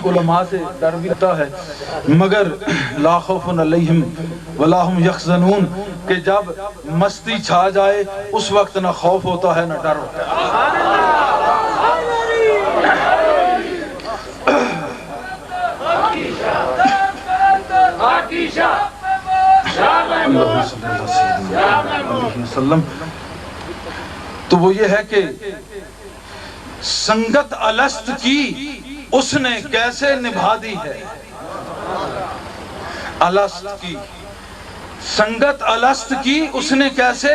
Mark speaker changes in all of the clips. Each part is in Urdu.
Speaker 1: علماء سے ڈر بھی ہوتا ہے، مگر لا خوف علیہم ولا هم یحزنون کہ جب مستی چھا جائے اس وقت نہ خوف ہوتا ہے نہ ڈر ہوتا ہے۔ تو وہ یہ ہے کہ سنگت الست کی اس نے کیسے نبھا دی ہے، الست کی سنگت الست کی اس نے کیسے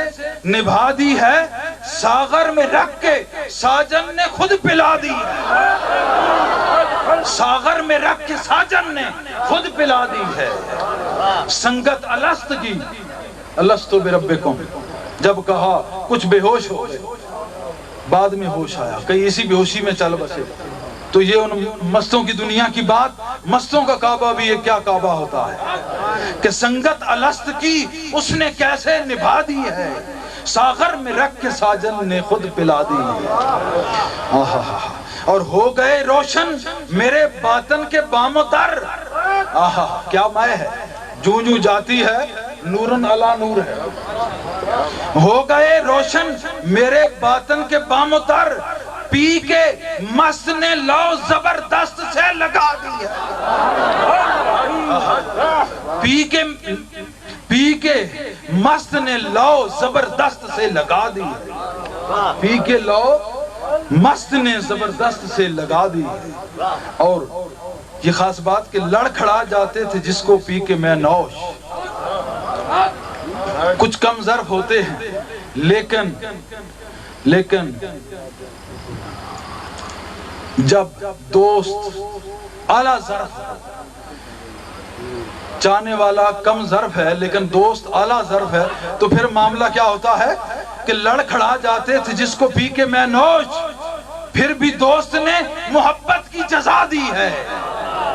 Speaker 1: نبھا دی ہے، ساغر میں رکھ کے ساجن نے خود پلا دی ہے، ساغر میں رکھ کے ساجن نے خود پلا دی ہے۔ سنگت الست کی، الستو بربکم جب کہا کچھ بے ہوش ہو گئے، بعد میں ہوش آیا، کہیں اسی بے ہوشی میں چل بسے۔ تو یہ ان مستوں کی دنیا کی بات، مستوں کا کعبہ بھی یہ کیا کعبہ ہوتا ہے کہ سنگت الست کی اس نے کیسے نبھا دی ہے، ساغر میں رکھ کے ساجن نے خود پلا دی ہے۔ اور ہو گئے روشن میرے باطن کے بام و در، آہا کیا مائے ہے، جو جو جاتی ہے نورن علا نور ہے۔ ہو گئے روشن میرے باطن کے بام و در، پی کے مست نے لو زبردست سے لگا دی ہے، پی کے مست نے لو زبردست سے لگا دی ہے، پی کے لو مست نے زبردست سے لگا دی ہے۔ اور یہ خاص بات کہ لڑکھڑا جاتے تھے جس کو پی کے میں نوش، کچھ کم ظرف ہوتے ہیں لیکن جب دوست اعلیٰ ظرف، چاہنے والا کم ظرف ہے لیکن دوست اعلیٰ ظرف ہے، تو پھر معاملہ کیا ہوتا ہے کہ لڑکھڑا جاتے تھے جس کو پی کے میں نوش، پھر بھی دوست نے محبت کی جزا دی ہے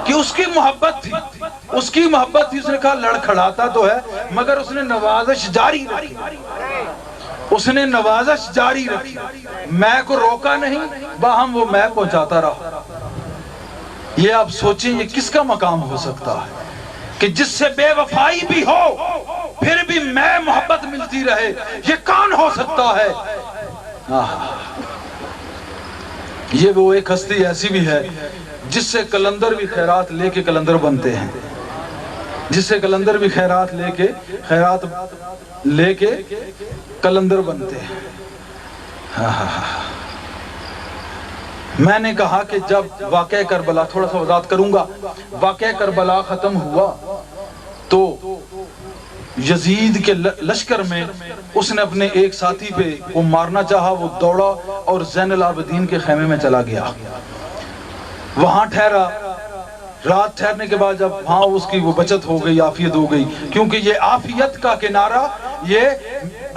Speaker 1: کہ اس کی محبت تھی، اس کی محبت تھی، اس نے کہا لڑکھڑاتا تو ہے مگر اس نے نوازش جاری رکھی، اس نے نوازش جاری رکھی، میں کو روکا نہیں، باہم وہ میں پہنچاتا رہا۔ یہ آپ سوچیں یہ کس کا مقام ہو سکتا ہے کہ جس سے بے وفائی بھی ہو پھر بھی میں محبت ملتی رہے، یہ کون ہو سکتا ہے؟ یہ وہ ایک ہستی ایسی بھی ہے جس سے کلندر بھی خیرات لے کے کلندر بنتے ہیں، جس سے کلندر بھی خیرات لے کے کلندر بنتے ہیں۔ میں نے کہا کہ جب واقعہ کربلا، تھوڑا سا وضاحت کروں گا، واقعہ کربلا ختم ہوا تو یزید کے لشکر میں اس نے اپنے ایک ساتھی پہ وہ مارنا چاہا، وہ دوڑا اور زین العابدین کے خیمے میں چلا گیا، وہاں ٹھہرا، رات ٹھہرنے کے بعد جب وہاں اس کی وہ بچت ہو گئی، عافیت ہو گئی، کیونکہ یہ عافیت کا کنارہ یہ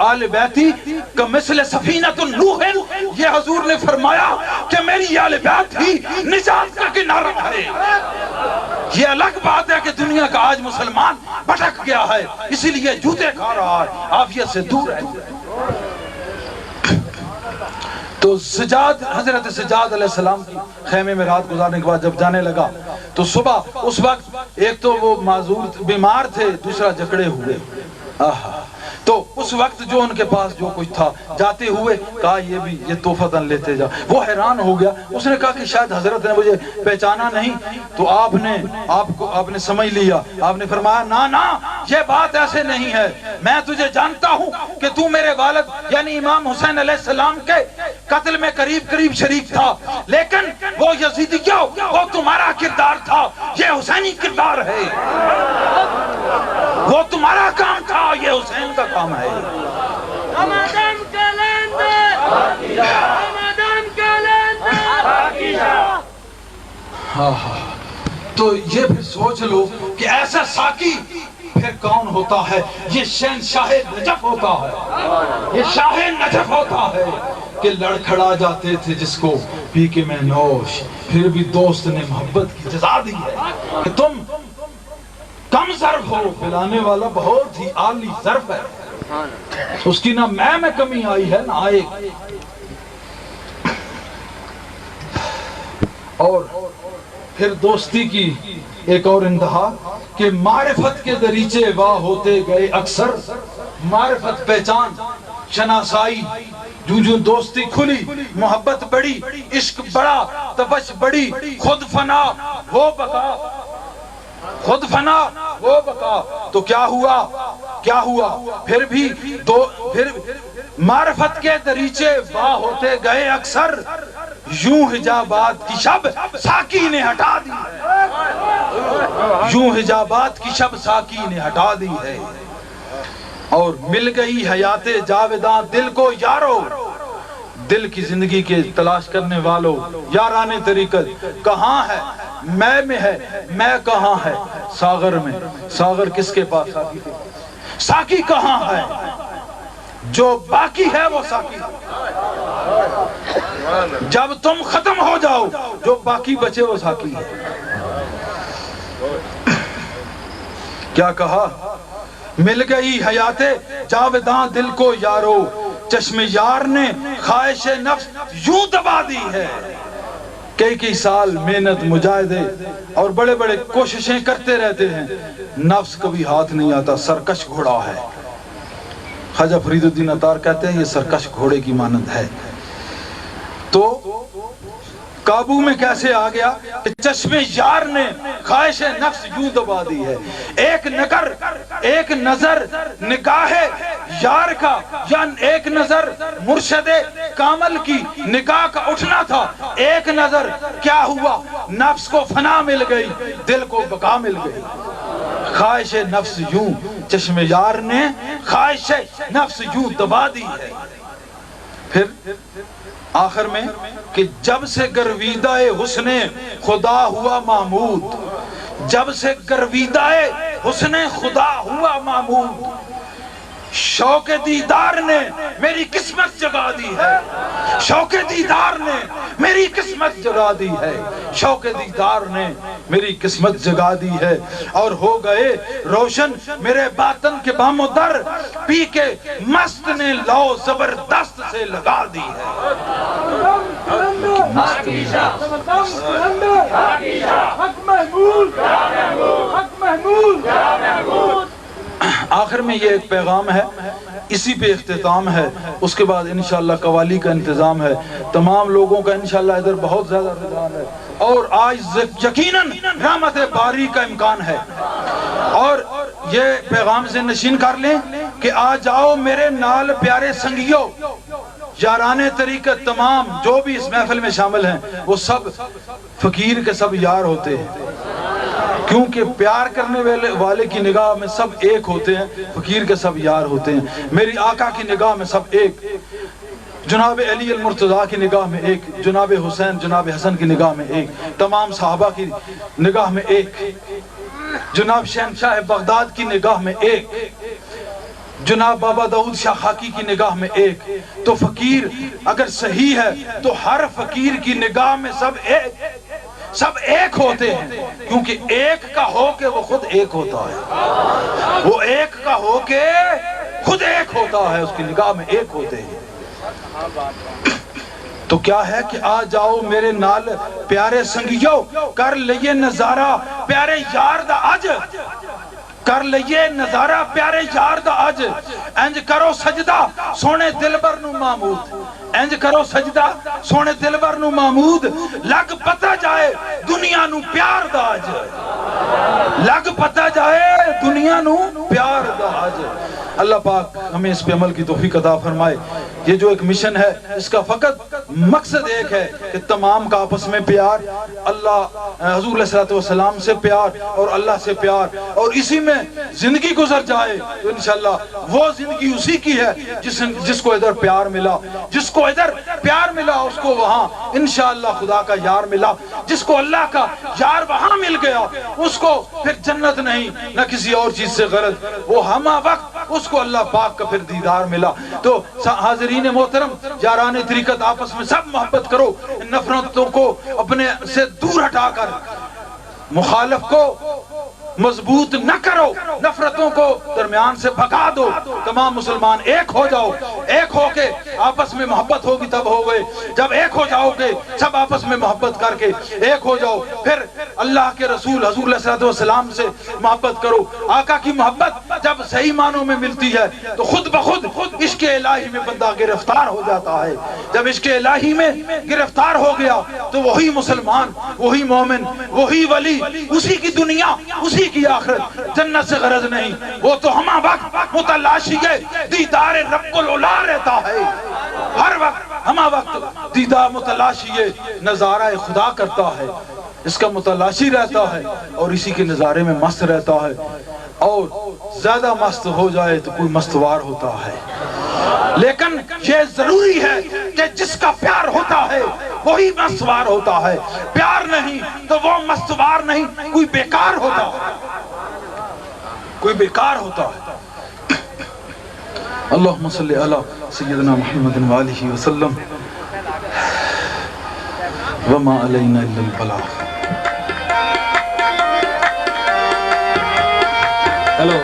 Speaker 1: آل بیتی کمثل سفینۃ نوح، یہ حضور نے فرمایا کہ میری آل بیت ہی نجات کا کنارہ ہے۔ یہ الگ بات ہے کہ دنیا کا آج مسلمان بھٹک گیا ہے اسی لیے جوتے کھا رہا ہے، عافیت سے دور ہے۔ تو سجاد، حضرت سجاد علیہ السلام کی خیمے میں رات گزارنے کے بعد جب جانے لگا تو صبح اس وقت ایک تو وہ معذور بیمار تھے، دوسرا جکڑے ہوئے، تو اس وقت جو ان کے پاس جو کچھ تھا جاتے ہوئے کہا یہ تحفتاً لیتے جا۔ وہ حیران ہو گیا، اس نے کہا کہ شاید حضرت نے مجھے پہچانا نہیں، تو آپ نے سمجھ لیا، آپ نے فرمایا نا یہ بات ایسے نہیں ہے، میں تجھے جانتا ہوں کہ تو میرے والد یعنی امام حسین علیہ السلام کے قتل میں قریب شریک تھا، لیکن وہ یزیدیوں وہ تمہارا کردار تھا، یہ حسینی کردار ہے، وہ تمہارا کام تھا، یہ حسین کا کام ہے۔ تو یہ پھر سوچ لو کہ ایسا ساقی پھر کون ہوتا ہے؟ یہ شہنشاہ نجف ہوتا ہے، یہ شاہ نجف ہوتا ہے کہ لڑکھڑا جاتے تھے جس کو پی کے میں نوش، پھر بھی دوست نے محبت کی جزا دی ہے کہ تم کم ظرف ہو، پلانے والا بہت ہی عالی ظرف ہے، اس کی نہ میں کمی آئی ہے نہ آئے۔ اور پھر دوستی کی ایک اور انتہا کہ معرفت کے دریچے واہ ہوتے گئے اکثر، معرفت پہچان شناسائی، جو دوستی کھلی، محبت بڑی، عشق بڑا، تپش بڑی، خود فنا ہو بقا، خود فنا ہو بقا، تو کیا ہوا پھر بھی پھر معرفت کے دریچے واہ ہوتے گئے اکثر، یوں حجابات کی شب ساقی نے ہٹا دی ہے، یوں حجابات کی شب ساقی نے ہٹا دی ہے، اور مل گئی حیات جاوداں دل کو یارو، دل کی زندگی کے تلاش کرنے والوں، یاران طریقت کہاں ہے؟ میں ہے، میں کہاں ہے؟ ساغر میں، ساغر کس کے پاس؟ ساقی کہاں ہے؟ جو باقی ہے وہ ساقی ہے، جب تم ختم ہو جاؤ جو باقی بچے وہ ساقی ہے۔ کیا کہا؟ مل گئی حیات جاوداں دل کو یارو، چشم یار نے خواہش نفس یوں دبا دی ہے، کئی سال محنت مجاہدے اور بڑے بڑے کوششیں کرتے رہتے ہیں، نفس کبھی ہاتھ نہیں آتا، سرکش گھوڑا ہے۔ خواجہ فرید الدین عطار کہتے ہیں یہ سرکش گھوڑے کی مانند ہے۔ تو قابو میں کیسے آ گیا کہ چشم یار نے خواہش نفس یوں دبا دی ہے، ایک نظر نگاہ یار کا، یا ایک نظر مرشد کامل کی نگاہ کا اٹھنا تھا، ایک نظر کیا ہوا؟ نفس کو فنا مل گئی، دل کو بقا مل گئی۔ خواہش نفس یوں، چشم یار نے خواہش نفس یوں دبا دی ہے۔ پھر آخر میں کہ جب سے گرویدہ حسن خدا ہوا محمود، جب سے گرویدہ حسن خدا ہوا محمود، شوق دیدار نے میری قسمت جگا دی ہے، شوق دیدار نے میری قسمت جگا دی ہے، شوق دیدار نے میری قسمت جگا دی ہے، اور ہو گئے روشن میرے باطن کے بام و در، پی کے مست نے لو زبردست سے لگا دی ہے۔ آخر میں یہ ایک پیغام ہے، اسی پہ اختتام ہے، اس کے بعد انشاءاللہ قوالی کا انتظام ہے، تمام لوگوں کا انشاءاللہ ادھر بہت زیادہ رجحان ہے، اور آج یقیناً رحمت باری کا امکان ہے، اور یہ پیغام سے نشین کر لیں کہ آ جاؤ میرے نال پیارے سنگیو، یاران طریقت تمام جو بھی اس محفل میں شامل ہیں وہ سب فقیر کے سب یار ہوتے ہیں، کیونکہ پیار کرنے والے کی نگاہ میں سب ایک ہوتے ہیں، فقیر کے سب یار ہوتے ہیں۔ میری آقا کی نگاہ میں سب ایک، جناب علی المرتضیٰ کی نگاہ میں ایک، جناب حسین جناب حسن کی نگاہ میں ایک، تمام صحابہ کی نگاہ میں ایک، جناب شہنشاہ بغداد کی نگاہ میں ایک، جناب بابا داؤد شاہ خاکی کی نگاہ میں ایک۔ تو فقیر اگر صحیح ہے تو ہر فقیر کی نگاہ میں سب ایک ہوتے ہیں، کیونکہ ایک کا ہو کے وہ خود ایک ہوتا ہے، وہ ایک کا ہو کے خود ایک ہوتا ہے، اس کی نگاہ میں ایک ہوتے ہیں۔ تو کیا ہے کہ آ جاؤ میرے نال پیارے سنگیو، کر لئیے نظارہ پیارے یار دا اج، کر لئیے نظارہ پیارے یار دا اج، انج کرو سجدہ سونے دلبر نو محمود، انج کرو سجدہ سونے دلبر نو محمود، لگ پتہ جائے دنیا نو پیار دا اج، لگ پتہ جائے دنیا نو پیار دا اج۔ اللہ پاک ہمیں اس پہ عمل کی توفیق عطا فرمائے۔ یہ جو ایک مشن ہے اس کا فقط مقصد ایک ہے کہ تمام کا آپس میں پیار، اللہ حضور علیہ السلام سے پیار اور اللہ سے پیار، اور اسی میں زندگی گزر جائے تو انشاءاللہ وہ زندگی اسی کی ہے جس کو ادھر پیار ملا، جس کو ادھر پیار ملا اس کو وہاں انشاءاللہ خدا کا یار ملا، جس کو اللہ کا یار وہاں مل گیا اس کو پھر جنت نہیں نہ کسی اور چیز سے غرض، وہ ہمہ وقت اس کو اللہ پاک کا پھر دیدار ملا۔ تو حاضرین محترم، یاران طریقت آپس میں سب محبت کرو، نفرتوں کو اپنے سے دور ہٹا کر مخالف کو مضبوط نہ کرو، نفرتوں کو درمیان سے بھگا دو، تمام مسلمان ایک ہو جاؤ، ایک ہو کے آپس میں محبت ہوگی تب ہو گئے. جب ایک ہو جاؤ گے سب آپس میں محبت کر کے ایک ہو جاؤ, پھر اللہ کے رسول حضور علیہ السلام سے محبت کرو. آقا کی محبت جب صحیح معنوں میں ملتی ہے تو خود بخود عشق الہی میں بندہ گرفتار ہو جاتا ہے. جب عشق الہی میں گرفتار ہو گیا تو وہی مسلمان, وہی مومن, وہی ولی, اسی کی دنیا اسی کی آخرت, جنت سے غرض نہیں. وہ تو ہمہ وقت متلاشی دیدار رب العلا رہتا ہے, ہر وقت ہمہ وقت دیدار متلاشی نظارہ خدا کرتا ہے, اس کا متلاشی رہتا ہے اور اسی کے نظارے میں مست رہتا ہے. اور زیادہ مست ہو جائے تو کوئی مستوار ہوتا ہے. لیکن یہ ضروری ہے کہ جس کا پیار ہوتا ہے وہی مستوار ہوتا ہے. پیار نہیں تو وہ مستوار نہیں, کوئی بیکار ہوتا ہے, کوئی بیکار ہوتا ہے. اللہم صلی علی سیدنا محمد وآلہ وسلم وما علینا الا البلاغ. ہیلو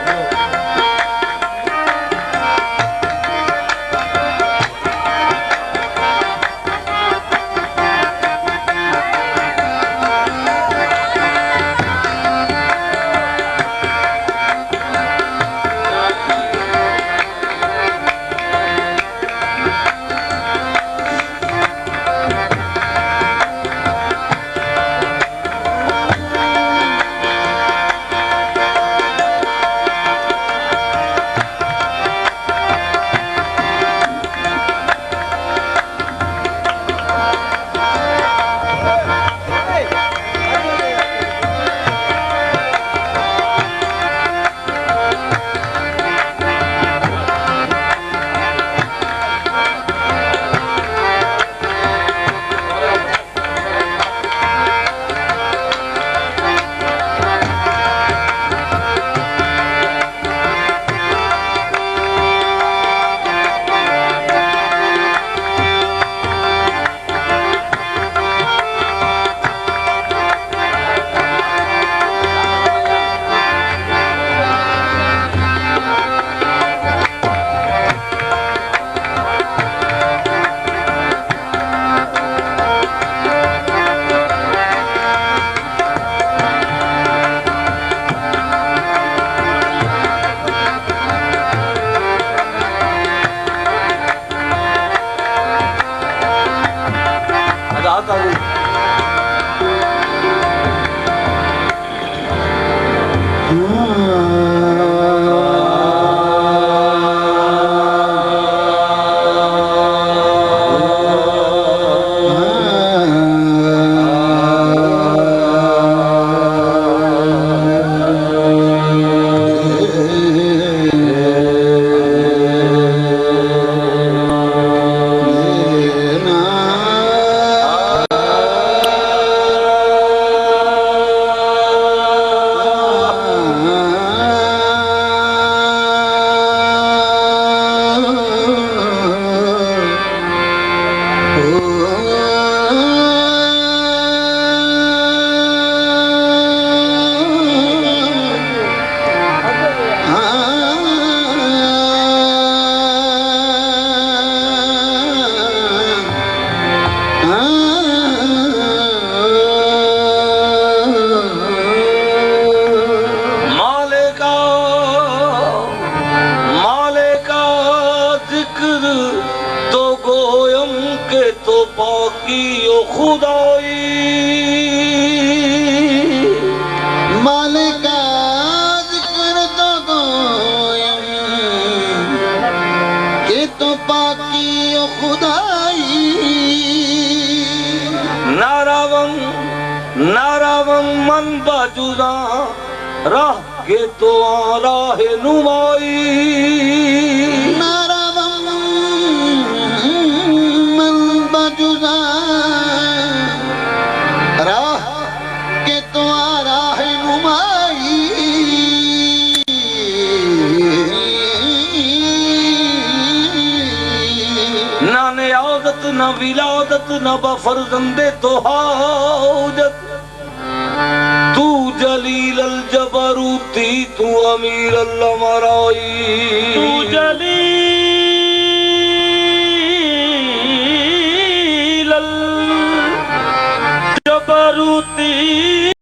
Speaker 2: راہ کے تو راہ نمائی من بجزا راہ کے تو راہ نمائی نہ نیازت نہ ولادت نہ بفرزند تو حاجت جلیل الجبروتی تو امیر الامرائی